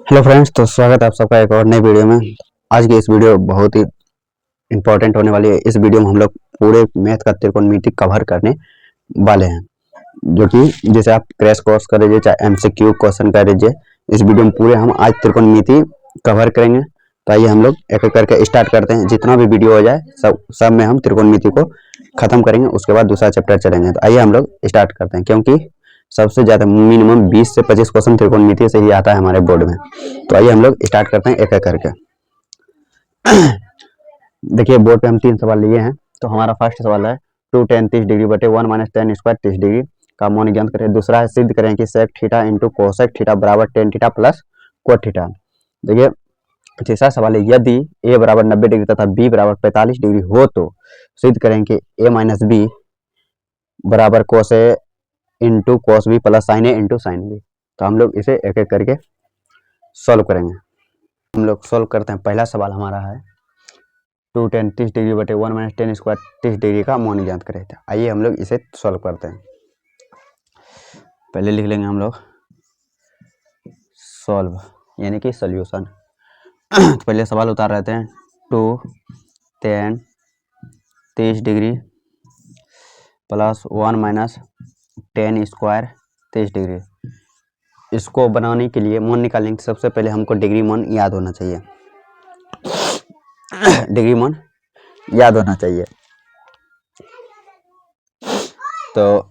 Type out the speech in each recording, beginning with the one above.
Hello friends, तो स्वागत है आप सबका एक और नई वीडियो में। आज की इस वीडियो बहुत ही इंपॉर्टेंट होने वाली है। इस वीडियो में हम लोग पूरे मैथ का त्रिकोणमिति कवर करने वाले हैं, जो कि जैसे आप क्रैश कोर्स कर लीजिए चाहे एमसीक्यू क्वेश्चन कर लीजिए। इस वीडियो में पूरे हम आज त्रिकोणमिति कवर करेंगे। तो आइए हम लोग एक एक करके स्टार्ट करते हैं। जितना भी वीडियो हो जाए सब में हम त्रिकोणमिति को खत्म करेंगे, उसके बाद दूसरा चैप्टर चलेंगे। तो आइए हम लोग स्टार्ट करते हैं, क्योंकि सबसे ज्यादा मिनिमम 20 से 25 क्वेश्चन त्रिकोणमिति से ही आता है हमारे बोर्ड में। तो आइए हम लोग स्टार्ट करते हैं एक एक करके। देखिए, बोर्ड पे हम 3 सवाल लिए हैं। तो हमारा फर्स्ट सवाल है 2 tan 30 डिग्री बटे 1 माइनस tan स्क्वायर 30 डिग्री का मान ज्ञात करें। दूसरा है सिद्ध करें कि sec theta into cosec theta बराबर tan theta plus cot theta. देखिए, तीसरा सवाल है यदि a बराबर 90 डिग्री तथा b बराबर 45 डिग्री हो तो सिद्ध करें कि a माइनस बी बराबर cos A into cos B plus sine A into sine B. तो हम लोग इसे एक एक करके सॉल्व करेंगे। हम लोग सॉल्व करते हैं। पहला सवाल हमारा है 2 tan 30 डिग्री बटे 1 माइनस tan स्क्वायर 30 डिग्री का मान ज्ञात करें। आइए हम लोग इसे सॉल्व करते हैं। पहले लिख लेंगे हम लोग सॉल्व यानी कि सॉल्यूशन। पहले सवाल उतार रहते हैं 2 tan 30 degree plus 1 minus tan square 30 degree. इसको बनाने के लिए मान निकालने के सबसे पहले हमको डिग्री मान याद होना चाहिए। डिग्री मान याद होना चाहिए। तो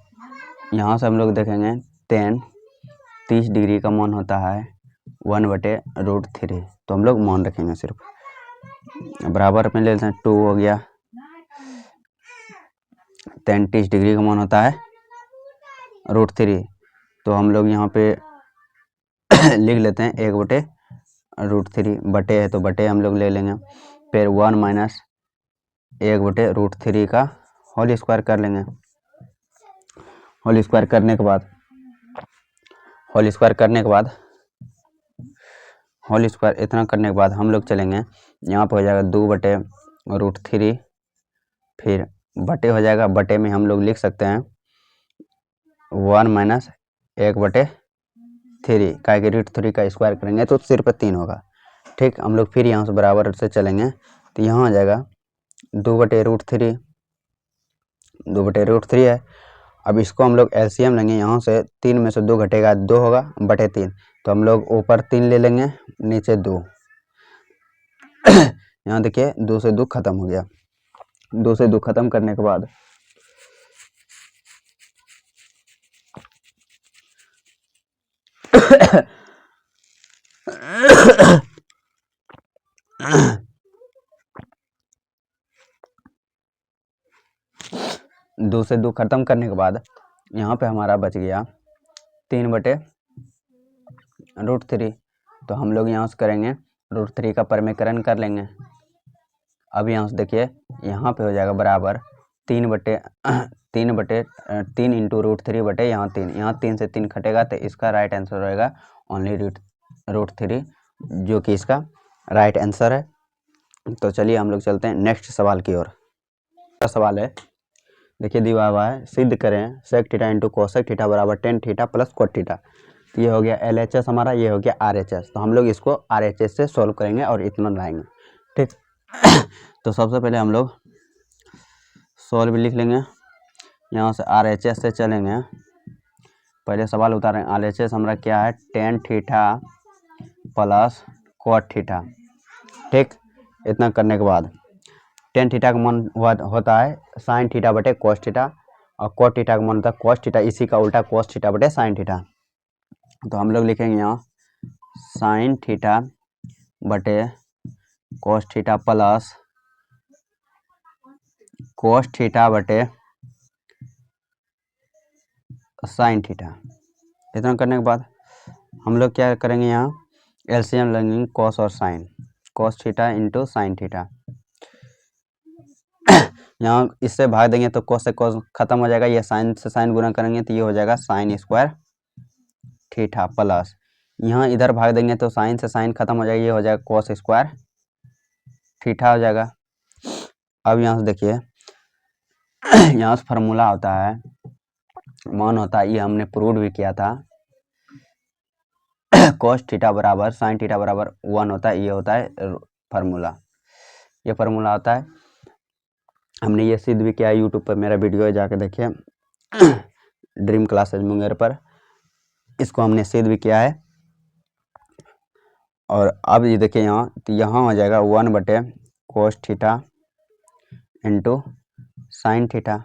यहाँ से हम लोग देखेंगे tan 30 डिग्री का मान होता है 1/√3। तो हम लोग मान रखेंगे सिर्फ। बराबर में ले लेते हैं 2 हो गया। tan 30 डिग्री का मान होता है √3। तो हम लोग यहाँ पे लिख लेते हैं 1/√3। बटे है तो बटे हम लोग ले लेंगे। फिर 1 माइनस 1/√3 का होल स्क्वायर कर लेंगे। होल स्क्वायर करने के बाद इतना करने के बाद हम लोग चलेंगे, यहाँ पर हो जाएगा 2/√3। फिर बटे हो जाएगा। बटे में हम लोग लिख सकते हैं 1 माइनस 1/3 का √3 का स्क्वायर करेंगे तो सिर्फ 3 होगा। ठीक, हम लोग फिर यहाँ से बराबर से चलेंगे तो यहाँ आ जाएगा 2/√3 है। अब इसको हम लोग एलसीएम लेंगे। यहाँ से 3 में से 2 घटेगा, 2 होगा बटे 3। तो हम लोग ऊपर 3 ले लेंगे, नीचे 2। यहाँ देखिए 2 से 2 खत्म हो गया। 2 से 2 खत्म करने के बाद दो से 2 खत्म करने के बाद यहाँ पे हमारा बच गया 3/√3। तो हम लोग यहाँ से करेंगे √3 का परमीकरण कर लेंगे। अब यहाँ से देखिए यहाँ पे हो जाएगा बराबर 3 इंटू √3 बटे यहाँ 3 से 3 घटेगा। तो इसका राइट आंसर रहेगा ओनली √3, जो कि इसका राइट आंसर है। तो चलिए हम लोग चलते हैं नेक्स्ट सवाल की ओर। सवाल है, देखिए दिया हुआ है सिद्ध करें sec theta into cosec theta बराबर tan theta plus cot theta. तो ये हो गया LHS हमारा, ये हो गया RHS। तो हम लोग इसको RHS से सॉल्व करेंगे और इतना लाएंगे। ठीक, तो सबसे पहले हम लोग सॉल्व लिख लेंगे। यहाँ से RHS से चलेंगे। पहले सवाल उतारें। RHS हमारा क्या है, tan theta plus cot theta. ठीक, इतना करने के बाद tan थीटा का मान होता है साइन थीटा बटे कोस थीटा, और कोट थीटा का मान होता है कोस थीटा, इसी का उल्टा कोस थीटा बटे साइन थीटा। तो हम लोग लिखेंगे यहाँ साइन थीटा बटे cos theta plus cos theta बटे साइन थीटा। इतना करने के बाद हम लोग क्या करेंगे, यहाँ एलसीएम लेंगे कोस और sine. Cos theta into sine theta. यहाँ इससे भाग देंगे तो कोस से कोस खत्म हो जाएगा। ये साइन से साइन गुना करेंगे तो ये हो जाएगा साइन स्क्वायर थीटा प्लस, यहाँ इधर भाग देंगे तो साइन से साइन खत्म हो जाएगा, ये हो जाएगा कोस स्क्वायर थीटा हो जाएगा। अब यहाँ से देखिए यहाँ से फार्मूला होता है, मान होता है, ये हमने प्रूव भी किया था cos थीटा बराबर sin थीटा बराबर 1 होता है। ये होता है फार्मूला, ये फार्मूला होता है। हमने ये सिद्ध भी किया है, यूट्यूब पर मेरा वीडियो है, जाके देखिए ड्रीम क्लासेज मुंगेर पर, इसको हमने सिद्ध भी किया है। और अब ये देखिए यहाँ, तो यहाँ हो जाएगा 1/cos theta into sine theta.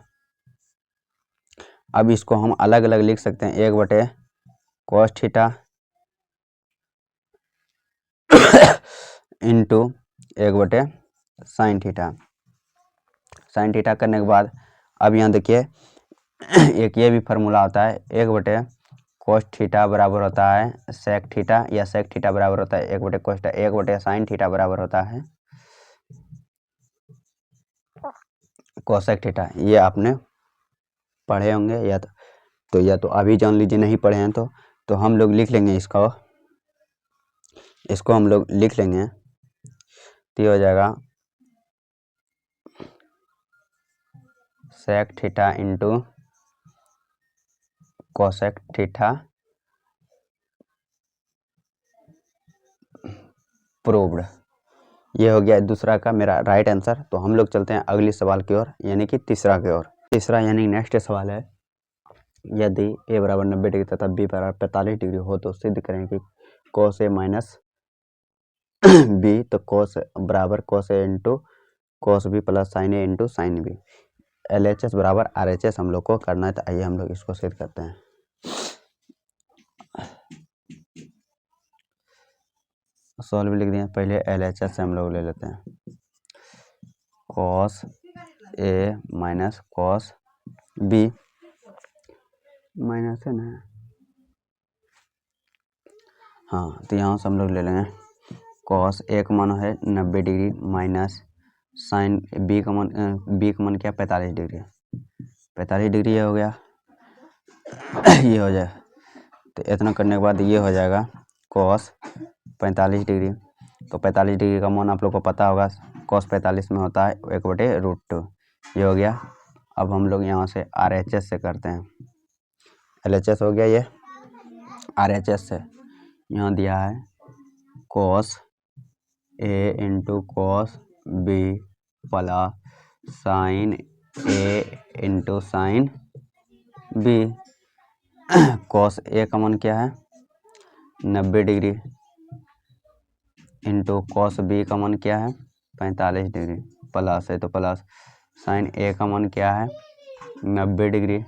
अब इसको हम अलग अलग लिख सकते हैं, 1/cos थीटा इंटू 1/साइन थीटा। साइन थीटा करने के बाद अब यहाँ देखिए एक ये भी फार्मूला होता है, 1/cos थीटा बराबर होता है सेक थीटा, या सेक थीटा बराबर होता है 1/cos थीटा, 1/साइन थीटा बराबर होता है कोसेक थीटा। ये आपने पढ़े होंगे, या तो अभी जान लीजिए, नहीं पढ़े हैं तो हम लोग लिख लेंगे इसको हम लोग लिख लेंगे। तो ये हो जाएगा sec theta into cosec theta proved. ये हो गया दूसरा का मेरा राइट आंसर। तो हम लोग चलते हैं अगली सवाल की ओर, यानी कि तीसरा की ओर। तीसरा यानी नेक्स्ट सवाल है, यदि a बराबर 90 डिग्री तथा b बराबर 45 डिग्री हो तो सिद्ध करें कि cos a माइनस b, तो cos बराबर cos a into cos b plus sin a into sin b। LHS बराबर RHS हम लोग को करना है। तो आइए हम लोग इसको सिद्ध करते हैं। सॉल्व लिख दिए, पहले LHS से हम लोग ले लेते हैं, cos a minus cos b minus है ना, हाँ, तो यहाँ से हम लोग ले लेंगे cos a का मान है 90 डिग्री माइनस साइन b का मान क्या 45 डिग्री, 45 डिग्री ये हो गया ये हो जाए। तो इतना करने के बाद ये हो जाएगा cos 45 डिग्री। तो 45 डिग्री का मान आप लोग को पता होगा, cos 45 में होता है 1/√2। ये हो गया। अब हम लोग यहाँ से RHS से करते हैं, LHS हो गया, ये RHS से यहाँ दिया है cos a into cos b plus sign a into sine b। cos a का मान क्या है 90 डिग्री इंटू cos b का मान क्या है 45 डिग्री, प्लस है तो प्लस साइन a का मान क्या है 90 degree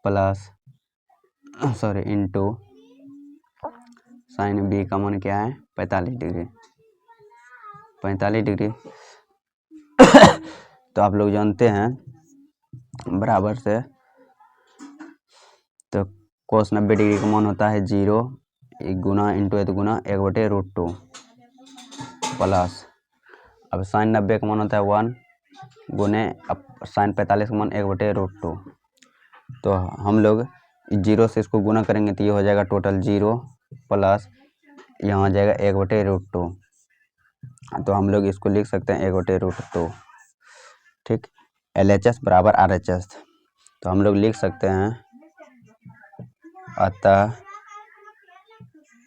plus into sine b का मान क्या है 45 डिग्री, 45 डिग्री। तो आप लोग जानते हैं बराबर से, तो cos 90 डिग्री का मान होता है 0 गुना इंटू है तो गुना 1/√2 प्लस, अब साइन 90 का मान होता है 1 गुने, अब साइन 45 का मान 1/√2। तो हम लोग 0 से इसको गुना करेंगे तो ये हो जाएगा टोटल 0 प्लस यहाँ आ जाएगा 1/√2। तो हम लोग इसको लिख सकते हैं 1/√2, ठीक। LHS बराबर RHS, तो हम लोग लिख सकते हैं अतः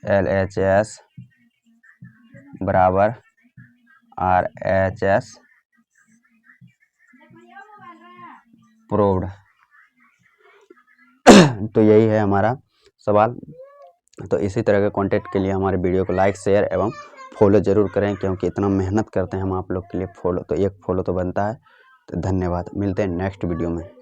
LHS बराबर RHS प्रूव्ड। तो यही है हमारा सवाल। तो इसी तरह के कंटेंट के लिए हमारे वीडियो को लाइक शेयर एवं फॉलो जरूर करें, क्योंकि इतना मेहनत करते हैं हम आप लोग के लिए, फॉलो तो एक फॉलो तो बनता है। तो धन्यवाद, मिलते हैं नेक्स्ट वीडियो में।